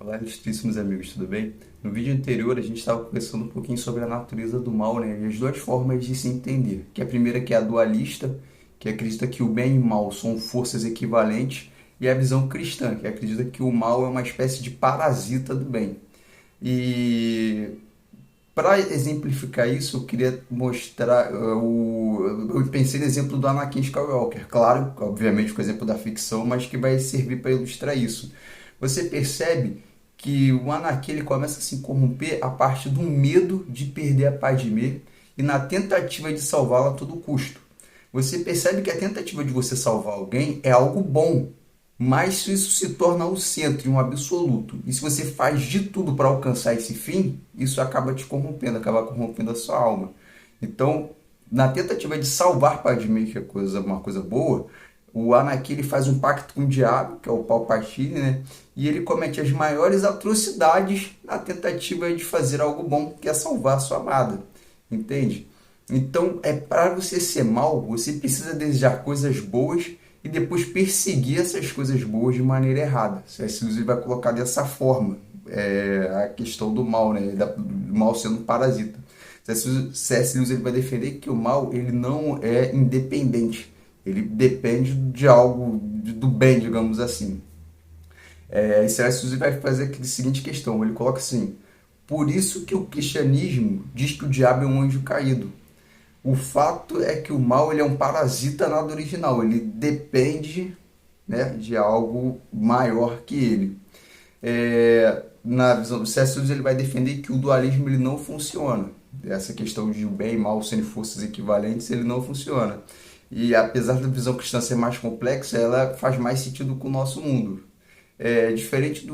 Olá, ilustríssimos amigos, tudo bem? No vídeo anterior a gente estava conversando um pouquinho sobre a natureza do mal, né? E as duas formas de se entender. Que a primeira que é a dualista, que acredita que o bem e o mal são forças equivalentes, e a visão cristã, que acredita que o mal é uma espécie de parasita do bem. E para exemplificar isso, eu queria mostrar eu pensei no exemplo do Anakin Skywalker, claro, obviamente com o exemplo da ficção, mas que vai servir para ilustrar isso. Você percebe que o Anakin ele começa a se corromper a partir do medo de perder a Padmé e na tentativa de salvá-la a todo custo. Você percebe que a tentativa de você salvar alguém é algo bom, mas se isso se torna o centro e um absoluto, e se você faz de tudo para alcançar esse fim, isso acaba te corrompendo, acaba corrompendo a sua alma. Então, na tentativa de salvar Padmé, que é uma coisa boa, o Anakin ele faz um pacto com o diabo, que é o Palpatine, né? E ele comete as maiores atrocidades na tentativa de fazer algo bom, que é salvar a sua amada. Entende? Então, é para você ser mal, você precisa desejar coisas boas e depois perseguir essas coisas boas de maneira errada. C.S. Lewis vai colocar dessa forma a questão do mal, né? Do mal sendo um parasita. C.S. Lewis ele vai defender que o mal ele não é independente. Ele depende de algo, do bem, digamos assim. E C.S. Lewis vai fazer a seguinte questão. Ele coloca assim: por isso que o cristianismo diz que o diabo é um anjo caído. O fato é que o mal ele é um parasita nada original, ele depende, né, de algo maior que ele. Na visão do C.S. Lewis, ele vai defender que o dualismo ele não funciona. Essa questão de o bem e mal sendo forças equivalentes, ele não funciona. E apesar da visão cristã ser mais complexa, ela faz mais sentido com o nosso mundo. Diferente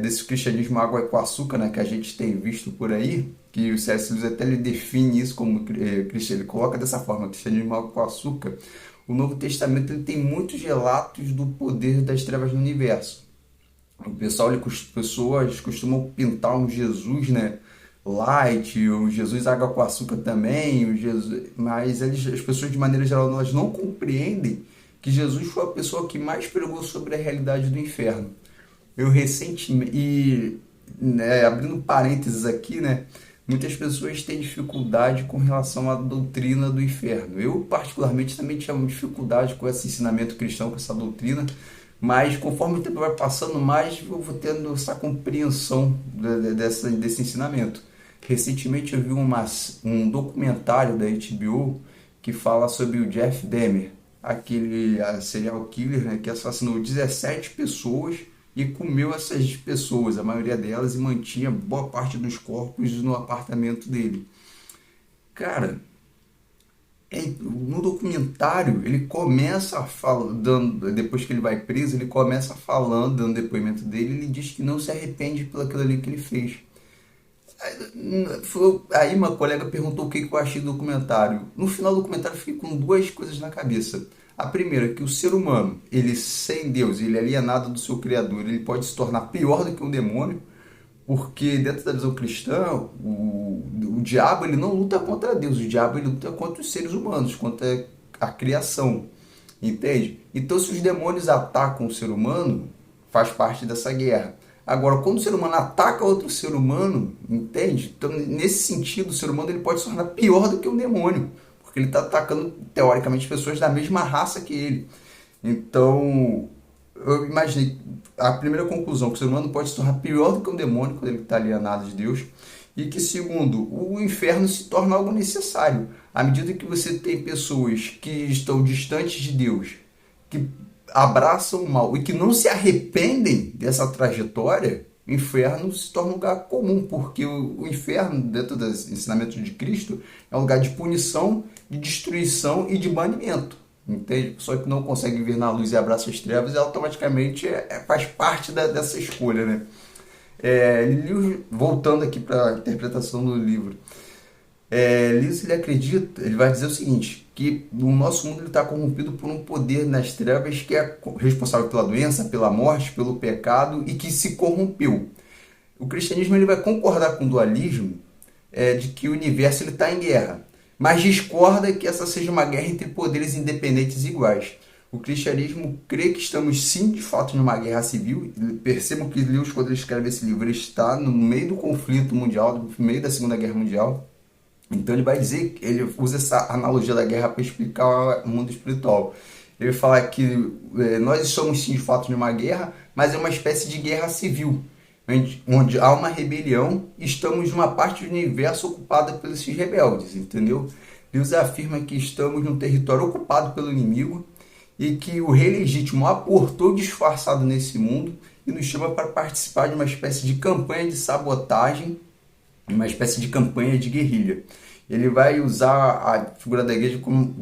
desse cristianismo água com açúcar, né, que a gente tem visto por aí, que o C.S. Lewis até ele define isso como cristianismo, ele coloca dessa forma, cristianismo água com açúcar. O Novo Testamento ele tem muitos relatos do poder das trevas no universo. O pessoal, pessoas costumam pintar um Jesus, né, light, o Jesus água com açúcar também, o Jesus, mas as pessoas de maneira geral elas não compreendem que Jesus foi a pessoa que mais pregou sobre a realidade do inferno. Eu recentemente, né, abrindo parênteses aqui, né, muitas pessoas têm dificuldade com relação à doutrina do inferno. Eu, particularmente, também tinha dificuldade com esse ensinamento cristão, com essa doutrina, mas conforme o tempo vai passando mais, eu vou tendo essa compreensão desse ensinamento. Recentemente eu vi um documentário da HBO que fala sobre o Jeff Dahmer, aquele serial killer, né, que assassinou 17 pessoas e comeu essas pessoas, a maioria delas, e mantinha boa parte dos corpos no apartamento dele. Cara, no documentário ele começa falando, depois que ele vai preso, ele começa falando, dando depoimento dele, ele diz que não se arrepende pelo aquilo ali que ele fez. Aí uma colega perguntou o que eu achei do documentário. No final do documentário eu fiquei com duas coisas na cabeça. A primeira, que o ser humano, ele sem Deus, ele é alienado do seu Criador, ele pode se tornar pior do que um demônio, porque dentro da visão cristã, o diabo ele não luta contra Deus, o diabo ele luta contra os seres humanos, contra a criação, entende? Então se os demônios atacam o ser humano, faz parte dessa guerra. Agora, quando o ser humano ataca outro ser humano, entende? Então, nesse sentido, o ser humano ele pode se tornar pior do que um demônio, porque ele está atacando, teoricamente, pessoas da mesma raça que ele. Então, eu imaginei a primeira conclusão, que o ser humano pode se tornar pior do que um demônio quando ele está alienado de Deus, e que, segundo, o inferno se torna algo necessário. À medida que você tem pessoas que estão distantes de Deus, que abraçam o mal e que não se arrependem dessa trajetória, o inferno se torna um lugar comum, porque o inferno, dentro do ensinamento de Cristo, é um lugar de punição, de destruição e de banimento. Entende? A pessoa que não consegue vir na luz e abraça as trevas, ela automaticamente faz parte dessa escolha, né? Voltando aqui para a interpretação do livro, Lewis ele acredita, ele vai dizer o seguinte, que o nosso mundo está corrompido por um poder nas trevas que é responsável pela doença, pela morte, pelo pecado e que se corrompeu. O cristianismo ele vai concordar com o dualismo de que o universo está em guerra, mas discorda que essa seja uma guerra entre poderes independentes e iguais. O cristianismo crê que estamos sim, de fato, numa guerra civil. Percebam que Lewis, quando ele escreve esse livro, ele está no meio do conflito mundial, no meio da Segunda Guerra Mundial. Então ele vai dizer, ele usa essa analogia da guerra para explicar o mundo espiritual. Ele vai falar que nós estamos sim, de fato, numa guerra, mas é uma espécie de guerra civil, onde há uma rebelião e estamos numa parte do universo ocupada pelos rebeldes, entendeu? Deus afirma que estamos num território ocupado pelo inimigo e que o rei legítimo aportou disfarçado nesse mundo e nos chama para participar de uma espécie de campanha de sabotagem, uma espécie de campanha de guerrilha. Ele vai usar a figura da igreja como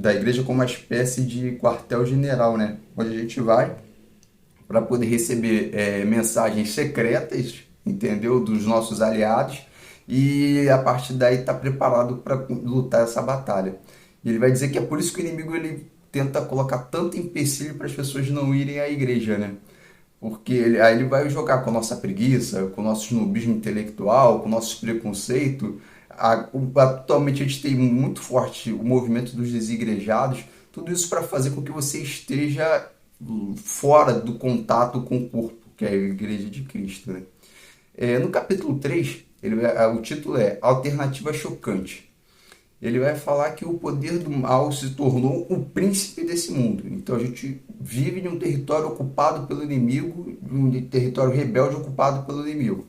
uma espécie de quartel-general, né? Onde a gente vai para poder receber mensagens secretas, entendeu? Dos nossos aliados, e a partir daí está preparado para lutar essa batalha. E ele vai dizer que é por isso que o inimigo ele tenta colocar tanto empecilho para as pessoas não irem à igreja, né? Porque aí ele vai jogar com a nossa preguiça, com o nosso snobismo intelectual, com o nosso preconceito. Atualmente a gente tem muito forte o movimento dos desigrejados, tudo isso para fazer com que você esteja fora do contato com o corpo, que é a Igreja de Cristo, né? No capítulo 3, o título é Alternativa Chocante. Ele vai falar que o poder do mal se tornou o príncipe desse mundo. Então a gente vive em um território ocupado pelo inimigo, um território rebelde ocupado pelo inimigo.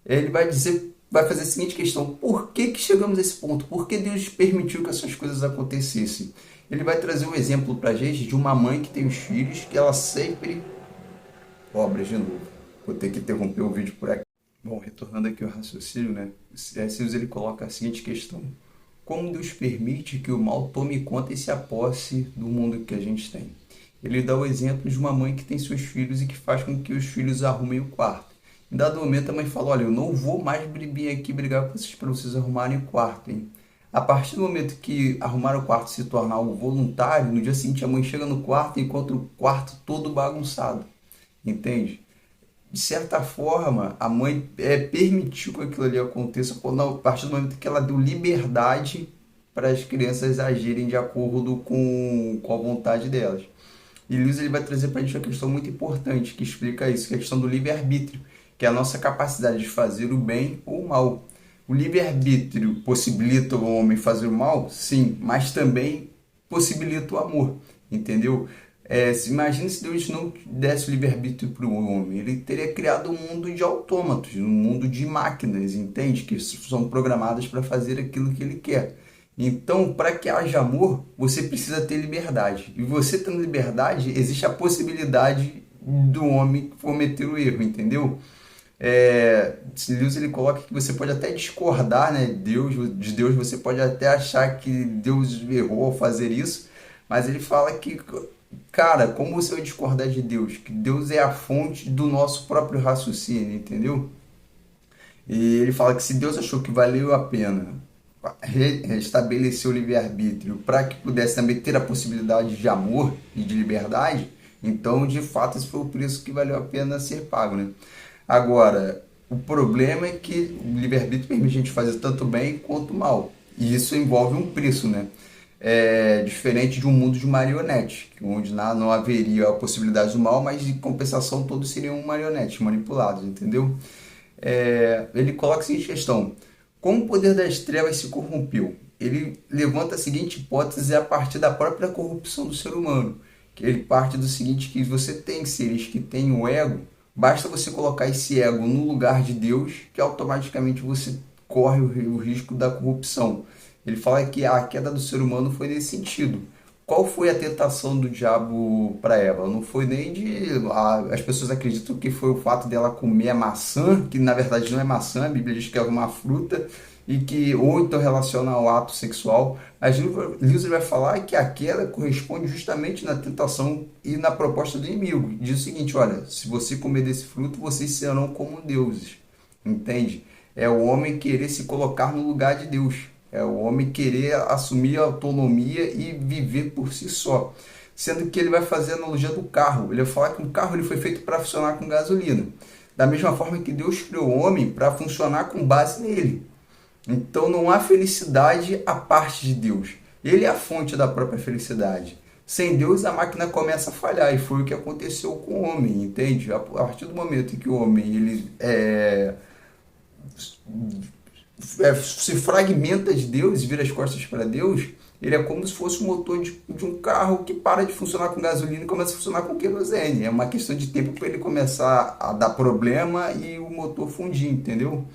Ele vai fazer a seguinte questão: por que chegamos a esse ponto? Por que Deus permitiu que essas coisas acontecessem? Ele vai trazer um exemplo para a gente de uma mãe que tem os filhos, que ela sempre... Obras de novo. Vou ter que interromper o vídeo por aqui. Bom, retornando aqui ao raciocínio, né? C.S. Lewis ele coloca a seguinte questão: como Deus permite que o mal tome conta e se aposse do mundo que a gente tem? Ele dá o exemplo de uma mãe que tem seus filhos e que faz com que os filhos arrumem o quarto. Em dado momento a mãe fala: olha, eu não vou mais vir aqui brigar com vocês para vocês arrumarem o quarto, hein? A partir do momento que arrumar o quarto se tornar algo voluntário, no dia seguinte a mãe chega no quarto e encontra o quarto todo bagunçado. Entende? De certa forma, a mãe permitiu que aquilo ali aconteça a partir do momento que ela deu liberdade para as crianças agirem de acordo com a vontade delas. E Lewis ele vai trazer para a gente uma questão muito importante que explica isso, que é a questão do livre-arbítrio, que é a nossa capacidade de fazer o bem ou o mal. O livre-arbítrio possibilita o homem fazer o mal? Sim, mas também possibilita o amor, entendeu? Imagine se Deus não desse o livre-arbítrio para o homem. Ele teria criado um mundo de autômatos, um mundo de máquinas, entende? Que são programadas para fazer aquilo que ele quer. Então, para que haja amor, você precisa ter liberdade. E você tendo liberdade, existe a possibilidade do homem cometer o erro, entendeu? Lewis ele coloca que você pode até discordar, né, de Deus, você pode até achar que Deus errou ao fazer isso, mas ele fala que, cara, como você vai discordar de Deus? Que Deus é a fonte do nosso próprio raciocínio, entendeu? E ele fala que se Deus achou que valeu a pena restabelecer o livre-arbítrio para que pudesse também ter a possibilidade de amor e de liberdade, então, de fato, esse foi o preço que valeu a pena ser pago, né? Agora, o problema é que o livre-arbítrio permite a gente fazer tanto bem quanto mal. E isso envolve um preço, né? Diferente de um mundo de marionete, onde não haveria a possibilidade do mal, mas de compensação todos seriam marionetes manipulados, entendeu? Ele coloca a seguinte questão: como o poder das trevas se corrompeu? Ele levanta a seguinte hipótese a partir da própria corrupção do ser humano. Que ele parte do seguinte, que você tem seres que têm o ego. Basta você colocar esse ego no lugar de Deus, que automaticamente você corre o risco da corrupção. Ele fala que a queda do ser humano foi nesse sentido. Qual foi a tentação do diabo para Eva? Não foi nem as pessoas acreditam que foi o fato dela comer a maçã, que na verdade não é maçã, a Bíblia diz que é uma fruta, ou então relaciona ao ato sexual. Mas Lewis vai falar que a queda corresponde justamente na tentação e na proposta do inimigo. Diz o seguinte: olha, se você comer desse fruto, vocês serão como deuses. Entende? É o homem querer se colocar no lugar de Deus. É o homem querer assumir a autonomia e viver por si só. Sendo que ele vai fazer a analogia do carro. Ele vai falar que o carro ele foi feito para funcionar com gasolina. Da mesma forma que Deus criou o homem para funcionar com base nele. Então não há felicidade à parte de Deus. Ele é a fonte da própria felicidade. Sem Deus a máquina começa a falhar, e foi o que aconteceu com o homem, entende? A partir do momento em que o homem se fragmenta de Deus e vira as costas para Deus, ele é como se fosse o motor de um carro que para de funcionar com gasolina e começa a funcionar com querosene. É uma questão de tempo para ele começar a dar problema e o motor fundir, entendeu?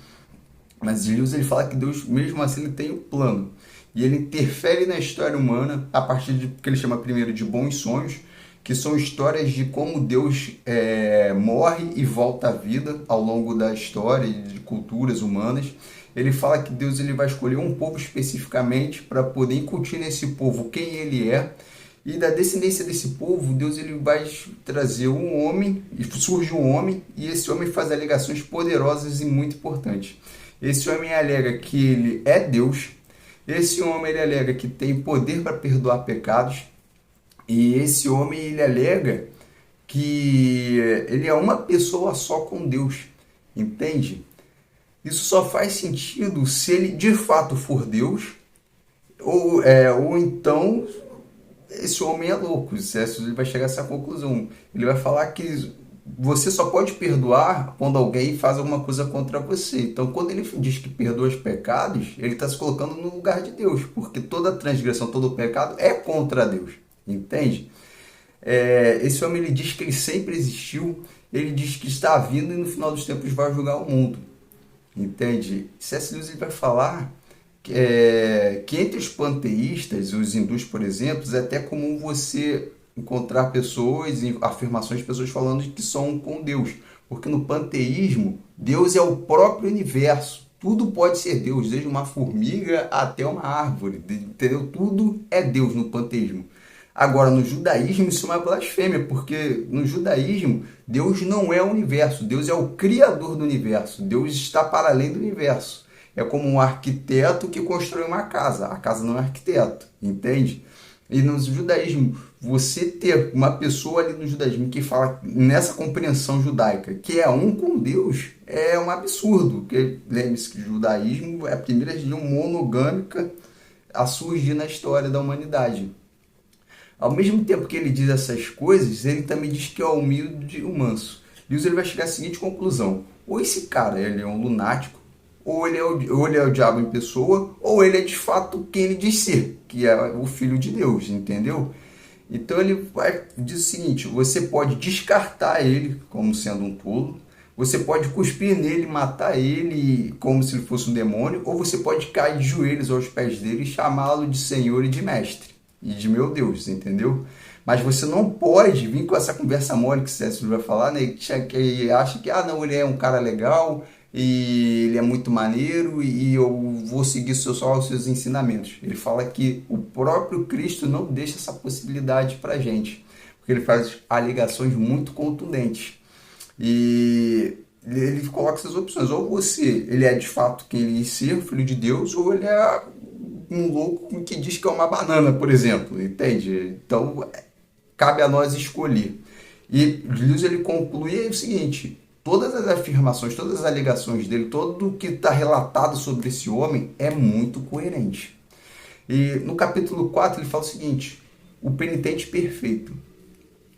Mas Lewis ele fala que Deus, mesmo assim, ele tem um plano. E ele interfere na história humana a partir de que ele chama primeiro de bons sonhos, que são histórias de como Deus morre e volta à vida ao longo da história e de culturas humanas. Ele fala que Deus ele vai escolher um povo especificamente para poder incutir nesse povo quem ele é. E da descendência desse povo, Deus ele vai trazer um homem, e surge um homem, e esse homem faz alegações poderosas e muito importantes. Esse homem alega que ele é Deus, esse homem ele alega que tem poder para perdoar pecados, e esse homem ele alega que ele é uma pessoa só com Deus, entende? Isso só faz sentido se ele de fato for Deus, ou então esse homem é louco. Ele vai chegar a essa conclusão. Ele vai falar que você só pode perdoar quando alguém faz alguma coisa contra você. Então, quando ele diz que perdoa os pecados, ele está se colocando no lugar de Deus, porque toda transgressão, todo pecado é contra Deus, entende? Esse homem ele diz que ele sempre existiu, ele diz que está vindo e no final dos tempos vai julgar o mundo, entende? C.S. Lewis ele vai falar que entre os panteístas, os hindus, por exemplo, é até comum você encontrar pessoas, afirmações de pessoas falando que são com Deus, porque no panteísmo, Deus é o próprio universo, tudo pode ser Deus, desde uma formiga até uma árvore, entendeu? Tudo é Deus no panteísmo. Agora, no judaísmo, isso é uma blasfêmia, porque no judaísmo, Deus não é o universo, Deus é o criador do universo, Deus está para além do universo. É como um arquiteto que constrói uma casa, a casa não é arquiteto, entende? E no judaísmo, você ter uma pessoa ali no judaísmo que fala nessa compreensão judaica, que é um com Deus, é um absurdo. Porque lembre-se que o judaísmo é a primeira religião monogâmica a surgir na história da humanidade. Ao mesmo tempo que ele diz essas coisas, ele também diz que é humilde e o manso. Lewis ele vai chegar à seguinte conclusão: ou esse cara ele é um lunático, ou ele é o diabo em pessoa, ou ele é de fato quem ele diz ser, que é o Filho de Deus, entendeu? Então ele diz o seguinte: você pode descartar ele como sendo um tolo, você pode cuspir nele, matar ele como se ele fosse um demônio, ou você pode cair de joelhos aos pés dele e chamá-lo de Senhor e de Mestre, e de meu Deus, entendeu? Mas você não pode vir com essa conversa mole que você vai falar, né? Que acha que, não, ele é um cara legal, e ele é muito maneiro e eu vou seguir só os seus ensinamentos. Ele fala que o próprio Cristo não deixa essa possibilidade para a gente, porque ele faz alegações muito contundentes. E ele coloca essas opções: ou ele é de fato quem ele diz ser, filho de Deus, ou ele é um louco que diz que é uma banana, por exemplo, entende? Então, cabe a nós escolher. E Lewis ele conclui o seguinte: todas as afirmações, todas as alegações dele, tudo o que está relatado sobre esse homem é muito coerente. E no capítulo 4 ele fala o seguinte: o penitente perfeito.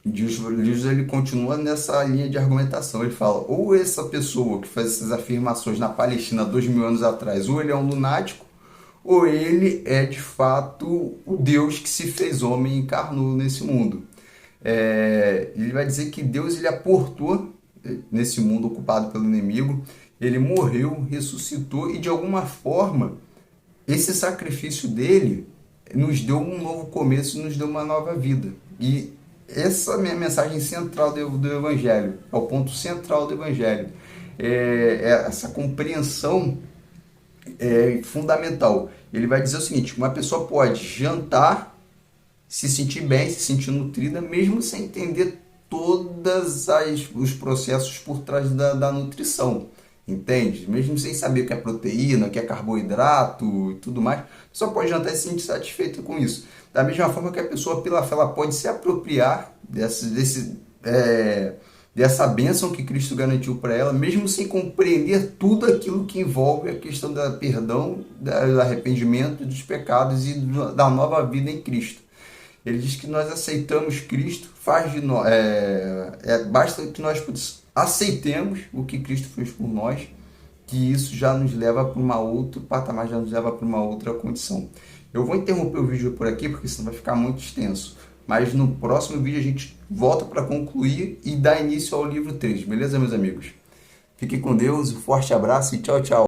Lewis ele continua nessa linha de argumentação. Ele fala: ou essa pessoa que faz essas afirmações na Palestina 2000 anos atrás, ou ele é um lunático, ou ele é de fato o Deus que se fez homem e encarnou nesse mundo. Ele vai dizer que Deus ele aportou nesse mundo ocupado pelo inimigo, ele morreu, ressuscitou e de alguma forma esse sacrifício dele nos deu um novo começo, nos deu uma nova vida. E essa é a minha mensagem central do Evangelho, é o ponto central do Evangelho. Essa compreensão é fundamental. Ele vai dizer o seguinte: uma pessoa pode jantar, se sentir bem, se sentir nutrida, mesmo sem entender todos os processos por trás da nutrição, entende? Mesmo sem saber o que é proteína, o que é carboidrato e tudo mais, só pode jantar e se sentir satisfeito com isso. Da mesma forma que a pessoa, pela fé, ela pode se apropriar dessa bênção que Cristo garantiu para ela, mesmo sem compreender tudo aquilo que envolve a questão do perdão, do arrependimento dos pecados e da nova vida em Cristo. Ele diz que nós aceitamos Cristo, faz de nós, basta que nós aceitemos o que Cristo fez por nós, que isso já nos leva para uma outro patamar, já nos leva para uma outra condição. Eu vou interromper o vídeo por aqui, porque senão vai ficar muito extenso. Mas no próximo vídeo a gente volta para concluir e dar início ao livro 3, beleza, meus amigos? Fiquem com Deus, um forte abraço e tchau, tchau.